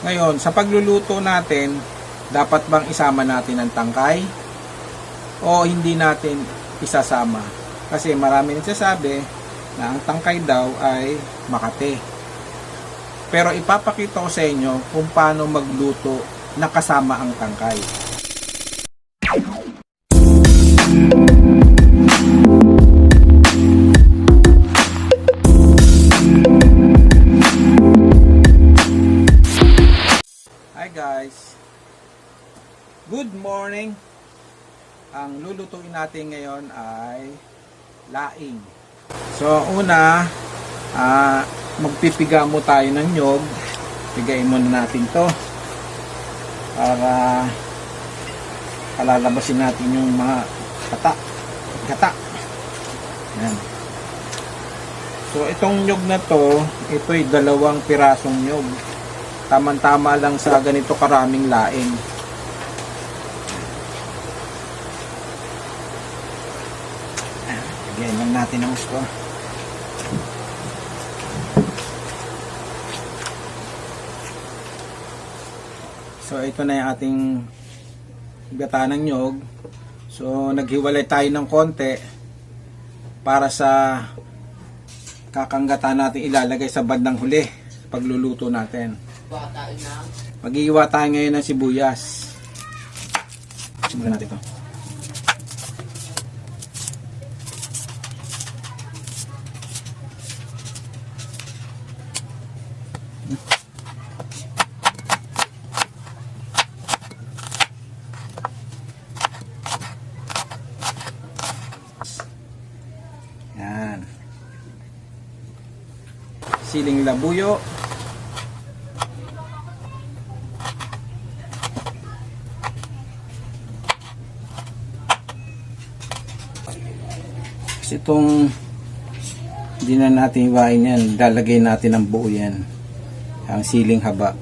Ngayon, sa pagluluto natin, dapat bang isama natin ang tangkay o hindi natin isasama? Kasi marami nagsasabi na ang tangkay daw ay makate. Pero ipapakita ko sa inyo kung paano magluto na kasama ang tangkay. Hi guys! Good morning! Ang lulutuin natin ngayon ay laing. So una, magpipiga mo tayo ng nyog. Pigayin muna natin to para palalabasin natin yung mga gata. Yan. So itong nyog na to, ito'y 2 pirasong nyog. Tama-tama lang sa ganito karaming laing. Lagyan lang natin ang gusto. So ito na yung ating gata ng nyog. So naghiwalay tayo ng konti para sa kakanggata natin ilalagay sa bandang huli pagluluto natin. Mag-iiwa tayo ngayon ng sibuyas. Simulan natin ito. Yan. Siling labuyo. Itong hindi na natin iwain yan, lalagay natin ang buo yan, ang siling haba.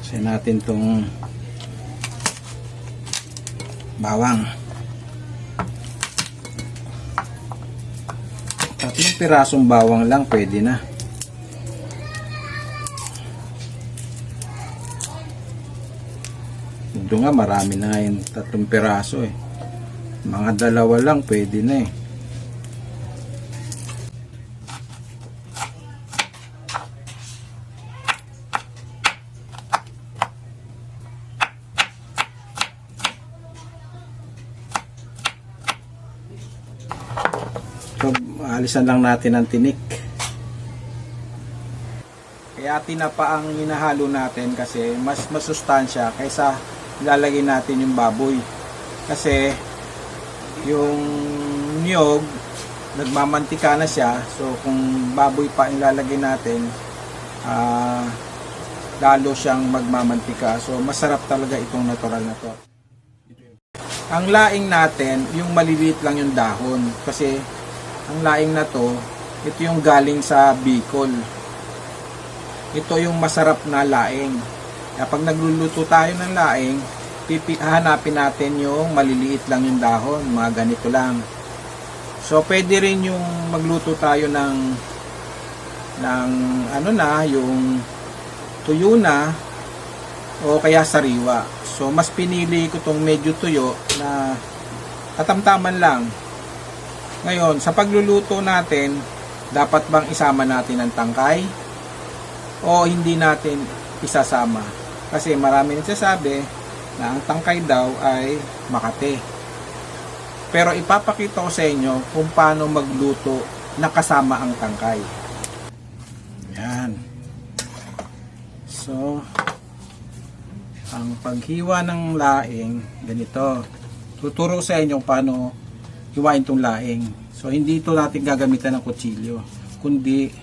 Kasi natin itong bawang, 3 pirasong bawang lang pwede na. Ito nga marami na yung 3 piraso eh. Mga 2 lang pwede na eh. So, alisan lang natin ang tinik. Kaya tinapa ang hinahalo natin kasi mas masustansya kaysa ilalagay natin yung baboy. Kasi yung niyog nagmamantika na siya, so kung baboy pa ilalagay natin, lalo siyang magmamantika. So masarap talaga itong natural na to. Ang laing natin, yung maliliit lang yung dahon, kasi ang laing na to, ito yung galing sa Bicol. Ito yung masarap na laing. Kapag nagluluto tayo ng laing, hahanapin natin yung maliliit lang yung dahon, mga ganito lang. So pwede rin yung magluto tayo ng ano na, yung tuyo na o kaya sariwa. So mas pinili ko tong medyo tuyo na katamtaman lang. Ngayon, sa pagluluto natin, dapat bang isama natin ang tangkay o hindi natin isasama? Kasi marami nagsasabi na ang tangkay daw ay makate. Pero ipapakita ko sa inyo kung paano magluto na kasama ang tangkay. Yan. So, ang paghiwa ng laing, ganito. Tuturo sa inyo paano hiwain itong laing. So, hindi ito natin gagamitan ng kutsilyo, kundi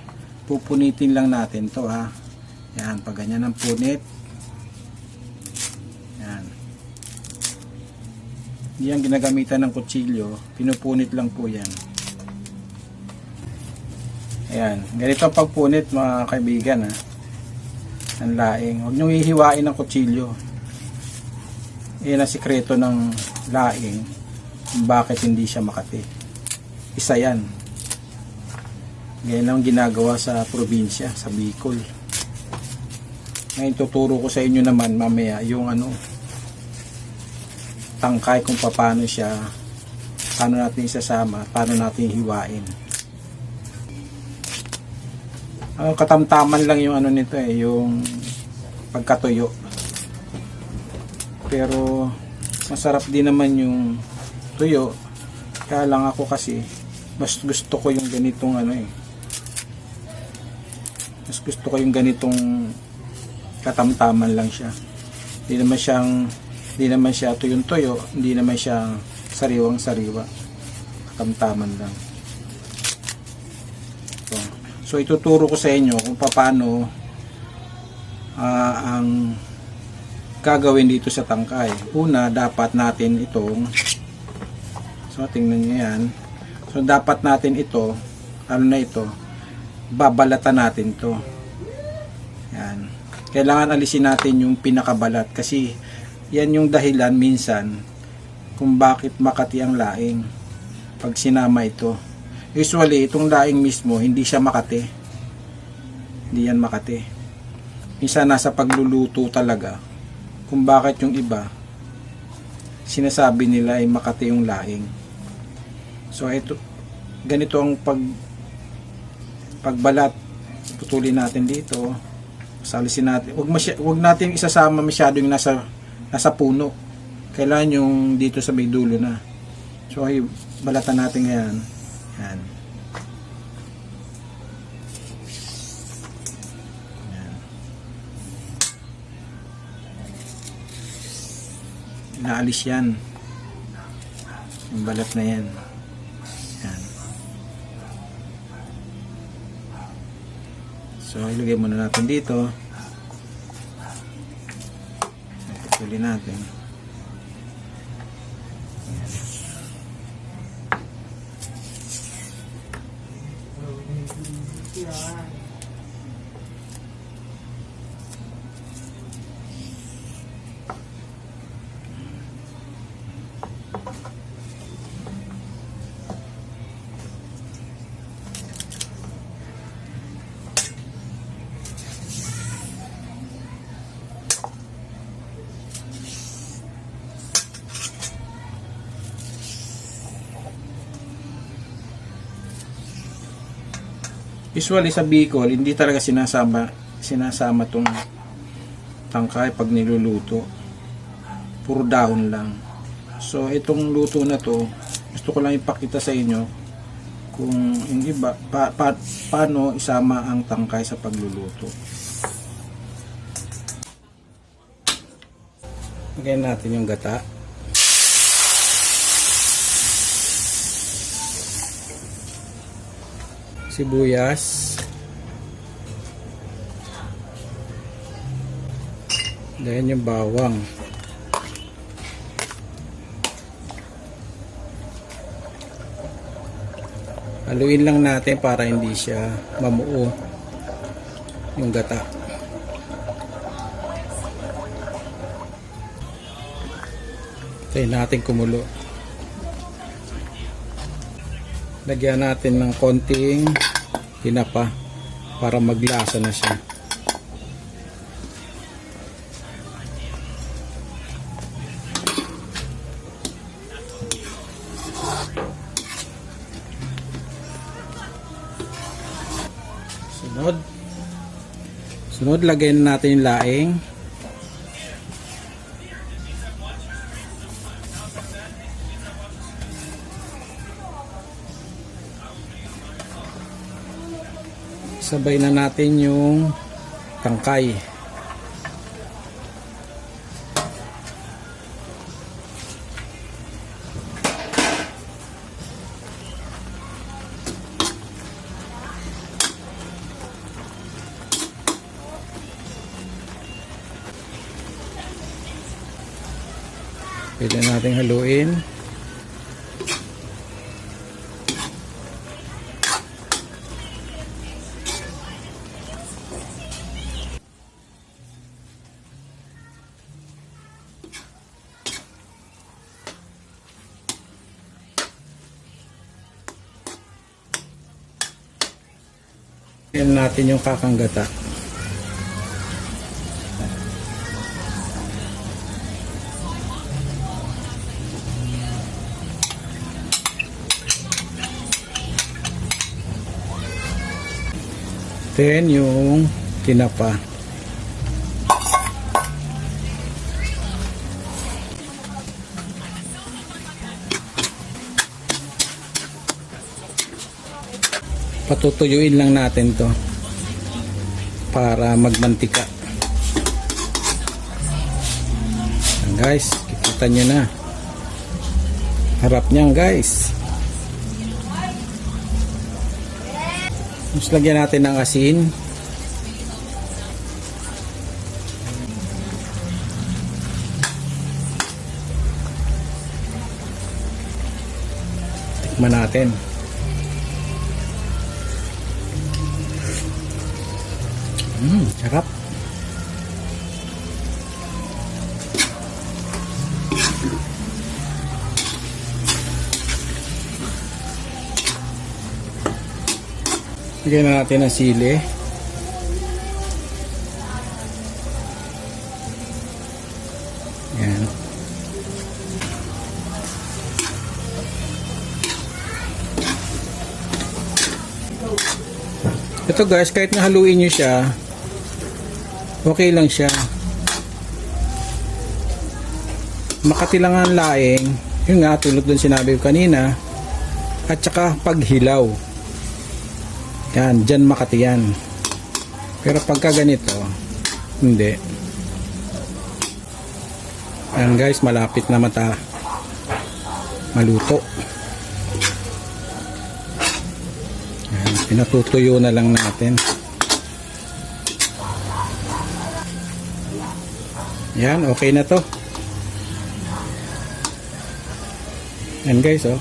pupunitin lang natin to ha. Yan, pag ganyan ang punit. Hindi yan ginagamitan ng kutsilyo, pinupunit lang po yan. Ayan, ganito ang pagpunit mga kaibigan ha. Ang laing, huwag nyo hihiwain ng kutsilyo. Yan ang sikreto ng laing, bakit hindi siya makati. Isa yan. Ganyan ang ginagawa sa probinsya, sa Bicol. Ngayon tuturo ko sa inyo naman mamaya yung ano, tangkay kung paano siya, paano natin isasama, paano natin hiwain. Katamtaman lang yung ano nito yung pagkatuyo. Pero masarap din naman yung tuyo. Kaya lang ako kasi mas gusto ko yung ganitong mas gusto ko yung ganitong katamtaman lang siya. Hindi naman siya tuyong-tuyo, hindi naman siya sariwang-sariwa. Katamtaman lang. So ituturo ko sa inyo kung paano ang gagawin dito sa tangkay. Una, dapat natin itong, so tingnan nyo yan. So dapat natin ito, babalatan natin to. Yan. Kailangan alisin natin yung pinakabalat kasi yan yung dahilan minsan kung bakit makati ang laing pag sinama ito. Usually itong laing mismo hindi siya makati, hindi yan makati. Minsan nasa pagluluto talaga kung bakit yung iba sinasabi nila ay makati yung laing. So ito, ganito ang pagbalat. Putulin natin dito, salisin natin. Wag natin isasama masyado yung nasa puno. Kailangan yung dito sa may dulo na. So ay balatan natin ngayon. Yan. Yan. Inaalis yan. Yung balat na yan. Yan. So ilagay muna natin dito. Putulin natin. Usually sa Bicol, hindi talaga sinasama tong tangkay pag niluluto. Puro dahon lang. So itong luto na to, gusto ko lang ipakita sa inyo kung yung iba, paano isama ang tangkay sa pagluluto. Lagyan natin yung gata. Sibuyas, then yung bawang, haluin lang natin para hindi siya mamuo yung gata. Tayo natin kumulo. Lagyan natin ng konting tinapa para maglasa na siya. Sunod lagyan natin yung laing. Sabay na natin yung tangkay. Pwede natin haluin. Yan natin yung kakanggata. Then yung tinapa. Patutuyuin lang natin to para magmantika. Yan guys, kikita nyo na. Harap niyan guys. Tapos lagyan natin ng asin. Tikman natin. Sarap. Lagyan na natin ang sili. Yan. Ito guys, kahit nahaluin nyo siya, okay lang siya. Makati lang ang laing. Yun nga, tulad dun sinabi ko kanina. At saka paghilaw. Yan, dyan makati yan. Pero pagka ganito, hindi. Yan guys, malapit na maluto. Yan, pinatutuyo na lang natin. Yan, okay na to. Yan guys, oh.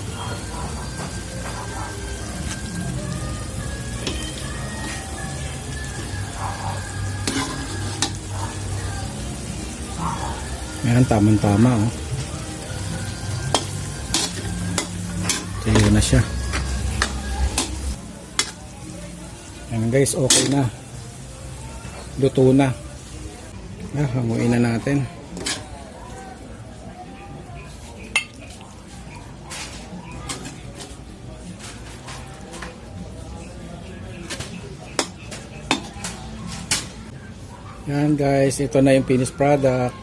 Yan, tamang-tama, oh. Tuyo na siya. Yan guys, okay na. Luto na. Hanguin na natin. Yan guys, ito na yung finished product.